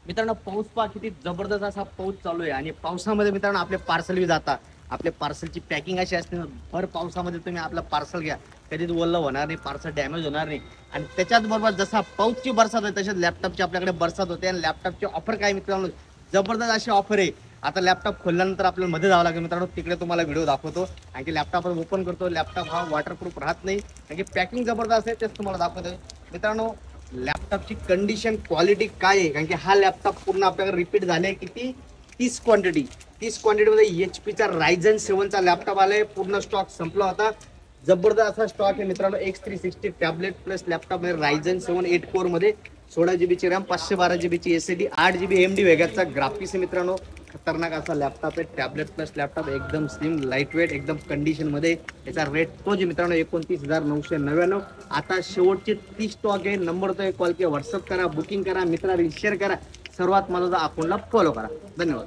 मित्रांनो पाऊस पहा किती जबरदस्त असा पाऊस चालू आहे आणि पावसामध्ये मित्रांनो आपले पार्सल बी जातात. आपल्या पार्सलची पॅकिंग अशी असते ना, भर पावसामध्ये तुम्ही आपलं पार्सल घ्या, कधीच ओलं होणार नाही, पार्सल डॅमेज होणार नाही. आणि त्याच्याच बरोबर जसा पाऊसची बरसात आहे तशाच लॅपटॉपची आपल्याकडे बरसात होते. आणि लॅपटॉपची ऑफर काय मित्रांनो, जबरदस्त अशी ऑफर आहे. आता लॅपटॉप खोलल्यानंतर आपल्याला मध्ये जावं लागेल मित्रांनो, तिकडे तुम्हाला व्हिडिओ दाखवतो. आणि की लॅपटॉप ओपन करतो, लॅपटॉप हा वॉटरप्रूफ राहत नाही, कारण की पॅकिंग जबरदस्त आहे, तेच तुम्हाला दाखवतो मित्रांनो. लॅपटॉपची कंडिशन क्वालिटी काय आहे, कारण की हा लॅपटॉप पूर्ण आपल्याकडे रिपीट झाले किती 30 क्वांटिटीमध्ये HP चा Ryzen 7चा लॅपटॉप आलाय. पूर्ण स्टॉक संपला होता. जबरदस्त असा स्टॉक आहे मित्रांनो. X360 टॅबलेट प्लस लॅपटॉप मध्ये Ryzen 7 8 कोर मध्ये 16 GB ची रॅम, 512 GB ची SSD, 8 GB AMD वेगळ्याचा ग्राफिक्स आहे मित्रांनो. खतरनाक असा लॅपटॉप आहे, टॅबलेट प्लस लॅपटॉप, एकदम स्लिम लाईट वेट, एकदम कंडिशन मध्ये. याचा रेट तोच मित्रांनो 29,999. आता शेवटचे 30 स्टॉक आहे. नंबर तो कॉल किंवा व्हॉट्सअप करा, बुकिंग करा, मित्रांनी शेअर करा, सर्वात महत्त्वाचा अकाउंटला फॉलो करा. धन्यवाद.